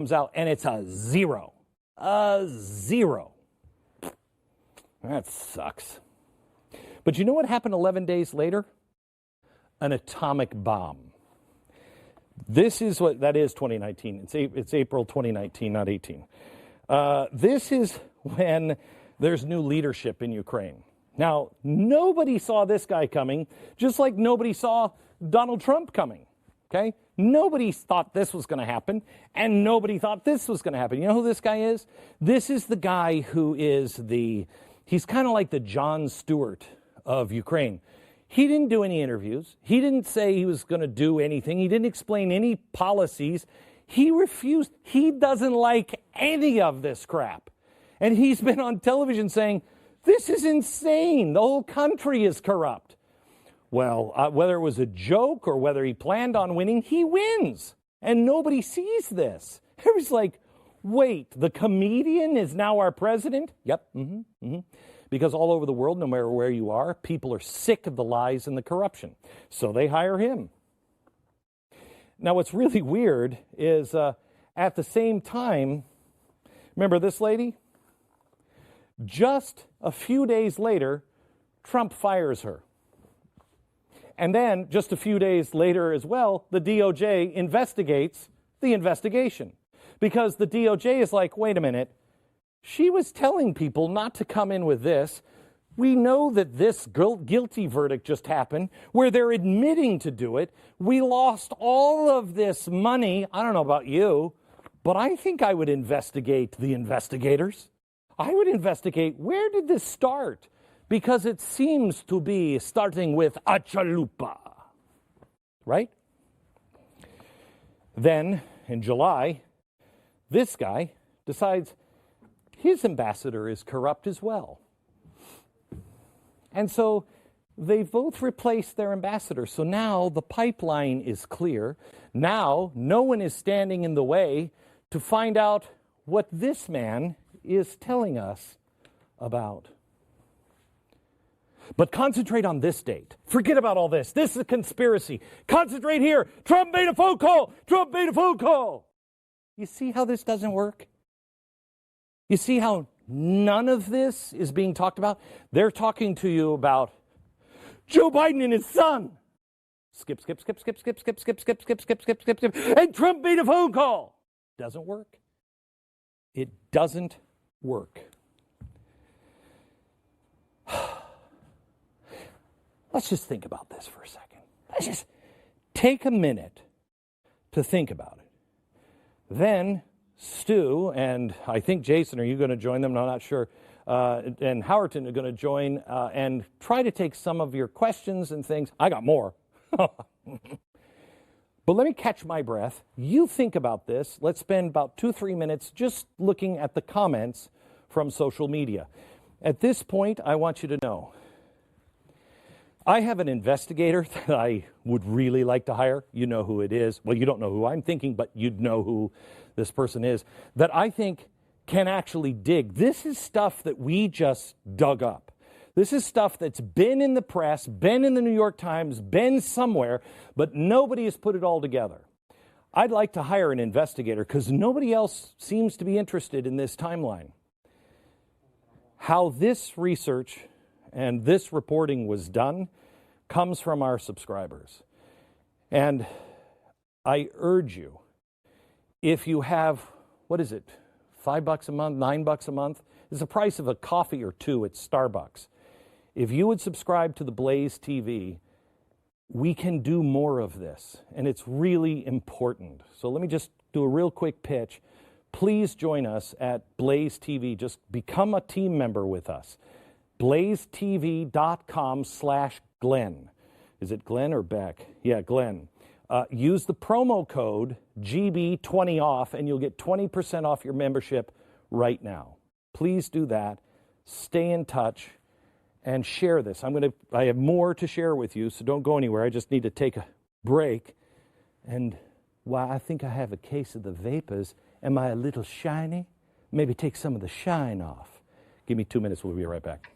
comes out and it's a zero. A zero. That sucks. But you know what happened 11 days later? An atomic bomb. This is what, that is 2019. It's April 2019, not 18. This is when there's new leadership in Ukraine. Now, nobody saw this guy coming, just like nobody saw Donald Trump coming, okay? Nobody thought this was going to happen, and nobody thought this was going to happen. You know who this guy is? This is the guy who is he's kind of like the Jon Stewart of Ukraine. He didn't do any interviews. He didn't say he was going to do anything. He didn't explain any policies. He refused. He doesn't like any of this crap. And he's been on television saying, this is insane. The whole country is corrupt. Well, whether it was a joke or whether he planned on winning, he wins. And nobody sees this. It was like, wait, the comedian is now our president? Yep. Because all over the world, no matter where you are, people are sick of the lies and the corruption. So they hire him. Now, what's really weird is at the same time, remember this lady? Just a few days later, Trump fires her. And then, just a few days later as well, the DOJ investigates the investigation. Because the DOJ is like, wait a minute, she was telling people not to come in with this. We know that this guilty verdict just happened, where they're admitting to do it. We lost all of this money. I don't know about you, but I think I would investigate the investigators. I would investigate, where did this start? Because it seems to be starting with a chalupa, right? Then, in July, this guy decides his ambassador is corrupt as well. And so they both replaced their ambassador. So now the pipeline is clear. Now no one is standing in the way to find out what this man is telling us about. But concentrate on this date. Forget about all this. This is a conspiracy. Concentrate here. Trump made a phone call. Trump made a phone call. You see how this doesn't work? You see how none of this is being talked about? They're talking to you about Joe Biden and his son. Skip. And Trump made a phone call. Doesn't work. It doesn't work. Let's just think about this for a second. Let's just take a minute to think about it. Then Stu and I think Jason, are you going to join them? No, I'm not sure. And Howerton are going to join and try to take some of your questions and things. I got more. But let me catch my breath. You think about this. Let's spend about 2-3 minutes just looking at the comments from social media. At this point, I want you to know, I have an investigator that I would really like to hire. You know who it is. Well, you don't know who I'm thinking, but you'd know who this person is, that I think can actually dig. This is stuff that we just dug up. This is stuff that's been in the press, been in the New York Times, been somewhere, but nobody has put it all together. I'd like to hire an investigator because nobody else seems to be interested in this timeline. How this research and this reporting was done comes from our subscribers. And I urge you, if you have, what is it, $5 a month, $9 a month? It's the price of a coffee or two at Starbucks. If you would subscribe to the Blaze TV, we can do more of this, and it's really important. So let me just do a real quick pitch. Please join us at Blaze TV. Just become a team member with us. blazetv.com/Glenn. Is it Glenn or Beck? Yeah, Glenn. Use the promo code GB20OFF and you'll get 20% off your membership right now. Please do that. Stay in touch and share this. I have more to share with you, so don't go anywhere. I just need to take a break. And while I think I have a case of the vapors, am I a little shiny? Maybe take some of the shine off. Give me 2 minutes. We'll be right back.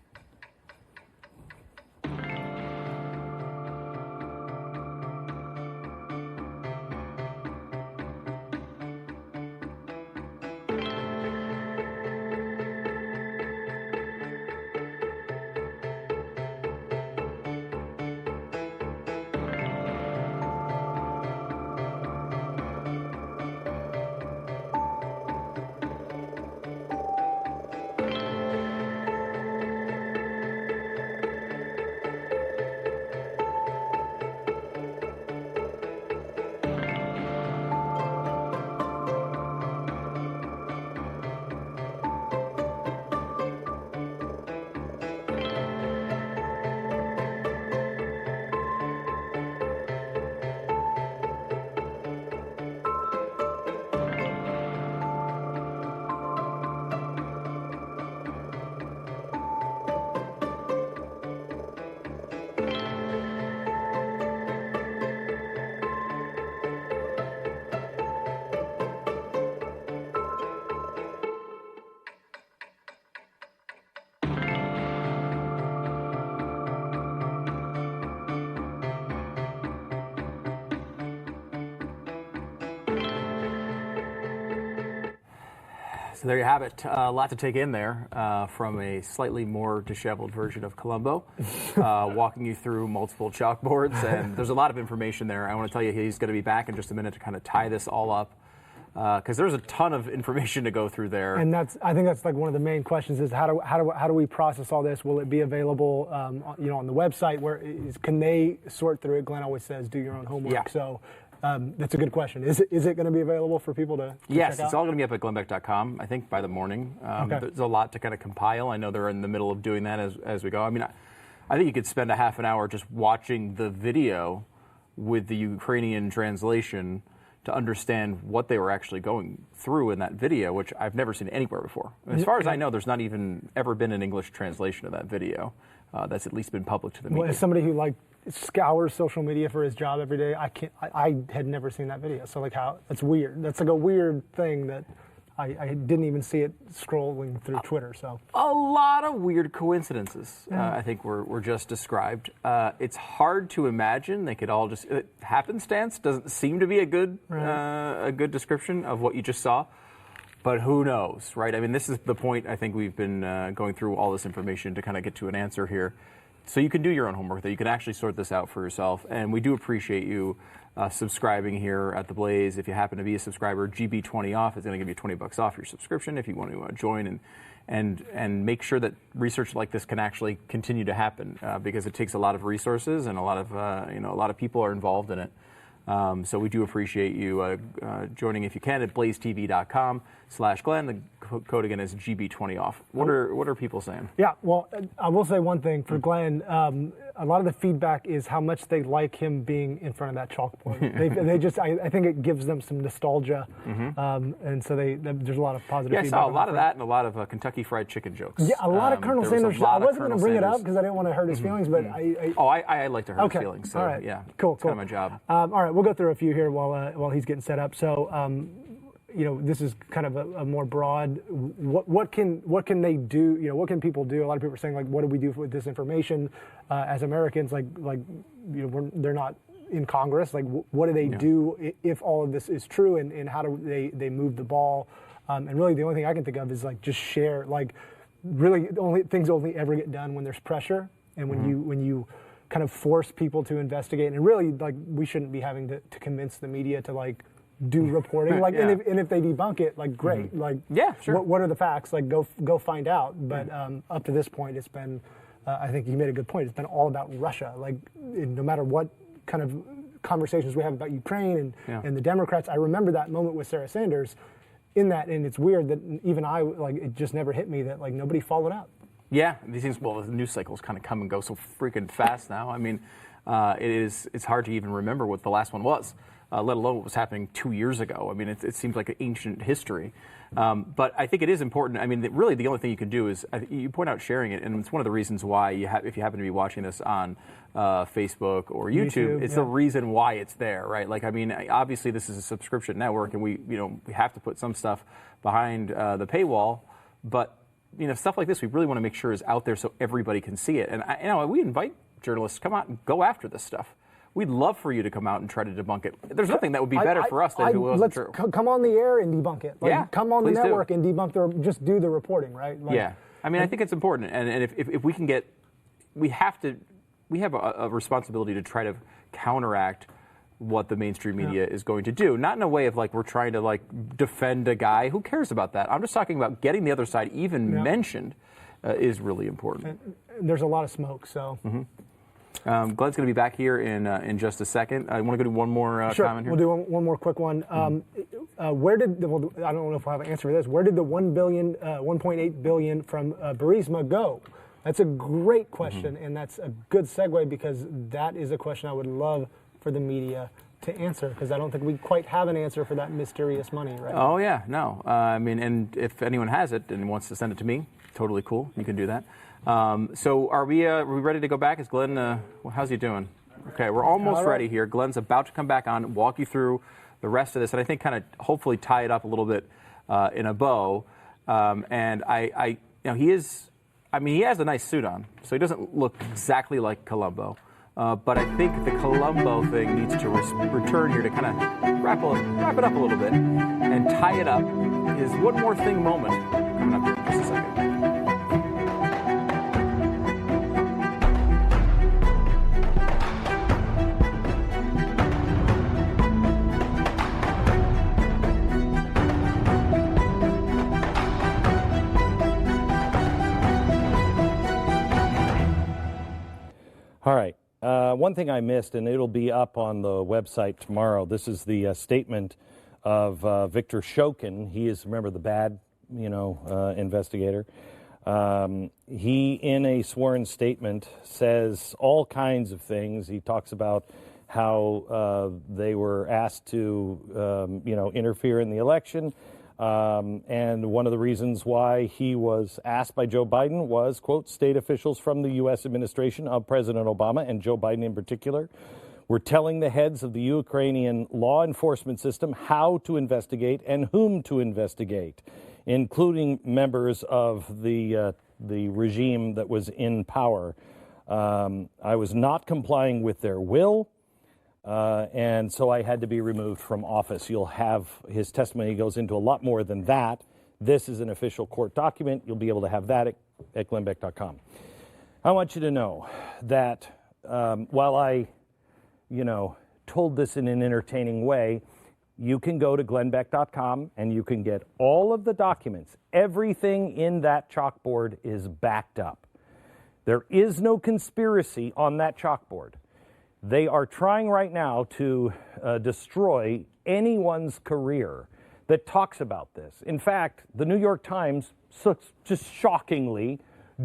So there you have it. A lot to take in there from a slightly more disheveled version of Columbo, walking you through multiple chalkboards. And there's a lot of information there. I want to tell you he's going to be back in just a minute to kind of tie this all up, because there's a ton of information to go through there. And I think that's like one of the main questions is how do we process all this? Will it be available on the website? Can they sort through it? Glenn always says do your own homework. Yeah. So that's a good question. Is it going to be available for people to Yes, check out? it's all going to be up at glennbeck.com, I think, by the morning. Okay. There's a lot to kind of compile. I know they're in the middle of doing that as we go. I mean, I think you could spend a half an hour just watching the video with the Ukrainian translation to understand what they were actually going through in that video, which I've never seen anywhere before. As far as I know, there's not even ever been an English translation of that video that's at least been public to the media. Well, as somebody who scours social media for his job every day, I had never seen that video. So that's weird. That's like a weird thing that I didn't even see it scrolling through Twitter. So a lot of weird coincidences, I think, were just described. It's hard to imagine they could all just happenstance. Doesn't seem to be a good description of what you just saw. But who knows, right? I mean, this is the point. I think we've been going through all this information to kind of get to an answer here. So you can do your own homework, that you can actually sort this out for yourself. And we do appreciate you subscribing here at The Blaze. If you happen to be a subscriber, GB20 off is going to give you $20 off your subscription if you want to join and make sure that research like this can actually continue to happen, because it takes a lot of resources and a lot of people are involved in it. So we do appreciate you joining if you can at blazetv.com/Glenn. The code again is GB20 off. What are people saying? Yeah, well, I will say one thing for Glenn. A lot of the feedback is how much they like him being in front of that chalkboard. I think it gives them some nostalgia, and so there's a lot of positive feedback. Yeah, I saw a lot of that and a lot of Kentucky Fried Chicken jokes. Yeah, a lot of Colonel Sanders. I wasn't going to bring it up because I didn't want to hurt his feelings, but I like to hurt his feelings. So all right. Yeah, cool. It's kind of my job. All right, we'll go through a few here while he's getting set up. So. This is kind of a more broad. What can they do? What can people do? A lot of people are saying what do we do with this information as Americans? They're not in Congress. What do they do if all of this is true? And how do they move the ball? And really, the only thing I can think of is just share. Really, things only ever get done when there's pressure and when you kind of force people to investigate. And really, we shouldn't be having to convince the media to do reporting, and if they debunk it, great, sure. What are the facts? Go find out. But up to this point, it's been, I think you made a good point. It's been all about Russia. No matter what kind of conversations we have about Ukraine and the Democrats, I remember that moment with Sarah Sanders, and it's weird that even it just never hit me that nobody followed up. Yeah, these things. Well, the news cycles kind of come and go so freaking fast now. I mean, it's hard to even remember what the last one was. Let alone what was happening 2 years ago. I mean, it seems like an ancient history. But I think it is important. I mean, really the only thing you can do is, you point out sharing it, and it's one of the reasons why if you happen to be watching this on Facebook or YouTube, it's the reason why it's there, right? Obviously this is a subscription network, and we have to put some stuff behind the paywall, but stuff like this we really want to make sure is out there so everybody can see it. And we invite journalists to come out and go after this stuff. We'd love for you to come out and try to debunk it. There's nothing that would be better for us than if it wasn't true. Come on the air and debunk it. Come on the network and debunk just do the reporting, right? I think it's important. And if we can we have a responsibility to try to counteract what the mainstream media is going to do. Not in a way of we're trying to defend a guy. Who cares about that? I'm just talking about getting the other side even mentioned is really important. And there's a lot of smoke, so. Glenn's going to be back here in just a second. I want to go to one more comment here. We'll do one more quick one. Where did I don't know if I have an answer for this. Where did the $1.8 billion from Burisma go? That's a great question, and that's a good segue because that is a question I would love for the media to answer because I don't think we quite have an answer for that mysterious money, right? Oh yeah, no. And if anyone has it and wants to send it to me, totally cool. You can do that. So are we ready to go back? Is Glenn, how's he doing? Okay, we're almost ready here. Glenn's about to come back on, walk you through the rest of this, and I think kind of hopefully tie it up a little bit in a bow. And he has a nice suit on, so he doesn't look exactly like Columbo. But I think the Columbo thing needs to return here to kind of wrap it up a little bit and tie it up his One More Thing moment coming up here in just a second. All right. One thing I missed, and it'll be up on the website tomorrow. This is the statement of Victor Shokin. He is, remember, the bad, investigator. He, in a sworn statement, says all kinds of things. He talks about how they were asked to, interfere in the election. And one of the reasons why he was asked by Joe Biden was, quote, state officials from the U.S. administration of President Obama and Joe Biden in particular were telling the heads of the Ukrainian law enforcement system how to investigate and whom to investigate, including members of the regime that was in power. I was not complying with their will. And so I had to be removed from office. You'll have his testimony goes into a lot more than that. This is an official court document. You'll be able to have that at glennbeck.com. I want you to know that while I, told this in an entertaining way, you can go to glennbeck.com and you can get all of the documents. Everything in that chalkboard is backed up. There is no conspiracy on that chalkboard. They are trying right now to destroy anyone's career that talks about this. In fact, the New York Times, just shockingly,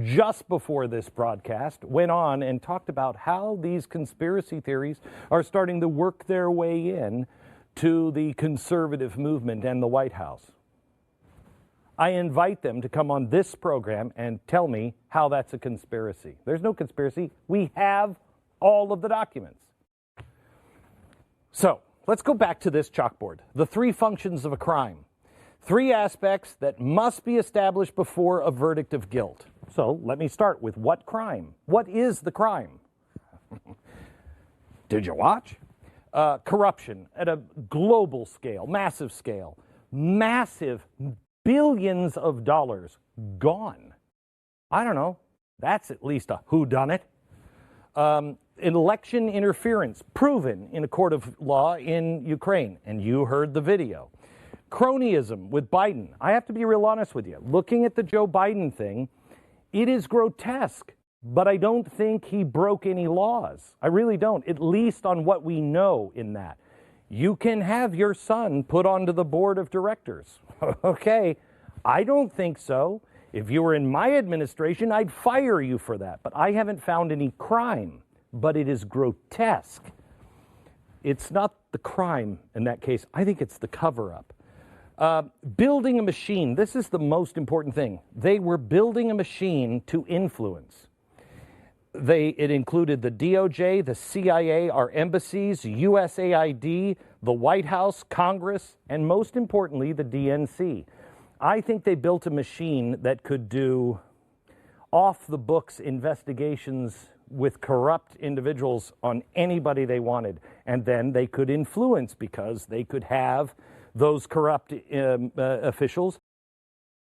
just before this broadcast, went on and talked about how these conspiracy theories are starting to work their way in to the conservative movement and the White House. I invite them to come on this program and tell me how that's a conspiracy. There's no conspiracy. We have all of the documents. So let's go back to this chalkboard. The three functions of a crime. Three aspects that must be established before a verdict of guilt. So let me start with what crime? What is the crime? Did you watch? Corruption at a global scale, massive scale. Massive billions of dollars gone. I don't know. That's at least a whodunit. Election interference proven in a court of law in Ukraine, and you heard the video. Cronyism with Biden. I have to be real honest with you. Looking at the Joe Biden thing, it is grotesque, but I don't think he broke any laws. I really don't, at least on what we know in that. You can have your son put onto the board of directors. Okay, I don't think so. If you were in my administration, I'd fire you for that, but I haven't found any crime. But it is grotesque. It's not the crime in that case. I think it's the cover-up. Building a machine. This is the most important thing. They were building a machine to influence. It included the DOJ, the CIA, our embassies, USAID, the White House, Congress, and most importantly, the DNC. I think they built a machine that could do off-the-books investigations with corrupt individuals on anybody they wanted. And then they could influence because they could have those corrupt officials